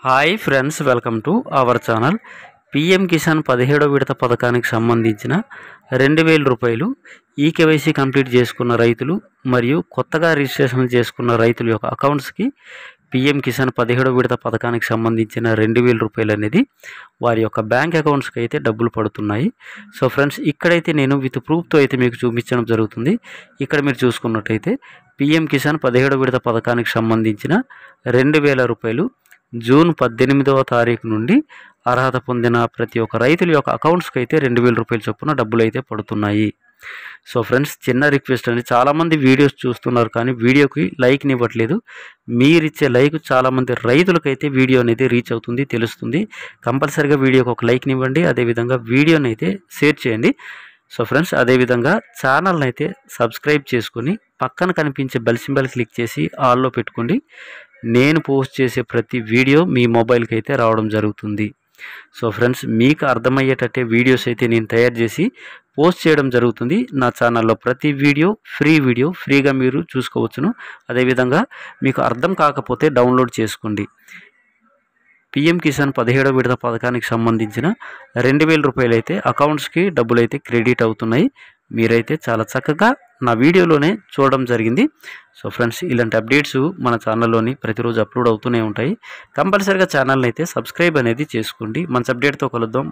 Hi friends, welcome to our channel. PM Kisan 17వ విడత పథకానికి సంబంధించిన 2000 రూపాయలు ఈకేవైసీ కంప్లీట్ చేసుకున్న రైతులు మరియు కొత్తగా రిజిస్ట్రేషన్ చేసుకున్న రైతుల యొక్క అకౌంట్స్కి పిఎం కిసాన్ 17వ విడత పథకానికి సంబంధించిన 2000 రూపాయలు అనేది వారి యొక్క బ్యాంక్ అకౌంట్స్కి అయితే డబ్బులు పడుతున్నాయి. సో ఫ్రెండ్స్, ఇక్కడైతే నేను విత్ ప్రూఫ్తో అయితే మీకు చూపించడం జరుగుతుంది. ఇక్కడ మీరు చూసుకున్నట్టయితే పిఎం కిసాన్ 17వ విడత పథకానికి సంబంధించిన 2000 రూపాయలు జూన్ 18వ తారీఖు నుండి అర్హత పొందిన ప్రతి ఒక్క రైతుల యొక్క అకౌంట్స్కి అయితే 2000 రూపాయల చొప్పున డబ్బులు అయితే పడుతున్నాయి. సో ఫ్రెండ్స్, చిన్న రిక్వెస్ట్ అండి, చాలామంది వీడియోస్ చూస్తున్నారు కానీ వీడియోకి లైక్ని ఇవ్వట్లేదు. మీరిచ్చే లైక్ చాలామంది రైతులకైతే వీడియో అనేది రీచ్ అవుతుంది, తెలుస్తుంది. కంపల్సరీగా వీడియోకి ఒక లైక్ని ఇవ్వండి, అదేవిధంగా వీడియోని అయితే షేర్ చేయండి. సో ఫ్రెండ్స్, అదేవిధంగా ఛానల్ని అయితే సబ్స్క్రైబ్ చేసుకొని పక్కన కనిపించే బెల్ సింబల్ క్లిక్ చేసి ఆల్లో పెట్టుకోండి. నేను పోస్ట్ చేసే ప్రతి వీడియో మీ మొబైల్కి అయితే రావడం జరుగుతుంది. సో ఫ్రెండ్స్, మీకు అర్థమయ్యేటట్టే వీడియోస్ అయితే నేను తయారు చేసి పోస్ట్ చేయడం జరుగుతుంది. నా ఛానల్లో ప్రతి వీడియో ఫ్రీగా మీరు చూసుకోవచ్చును. అదేవిధంగా మీకు అర్థం కాకపోతే డౌన్లోడ్ చేసుకోండి. పిఎం కిసాన్ 17వ విడత పథకానికి సంబంధించిన 2000 రూపాయలు అయితే అకౌంట్స్కి డబ్బులు అయితే క్రెడిట్ అవుతున్నాయి. మీరైతే చాలా చక్కగా నా వీడియోలోనే చూడడం జరిగింది. సో ఫ్రెండ్స్, ఇలాంటి అప్డేట్స్ మన ఛానల్లోని ప్రతిరోజు అప్లోడ్ అవుతూనే ఉంటాయి. కంపల్సరీగా ఛానల్ని అయితే సబ్స్క్రైబ్ అనేది చేసుకోండి. మంచి అప్డేట్తో కలుద్దాం.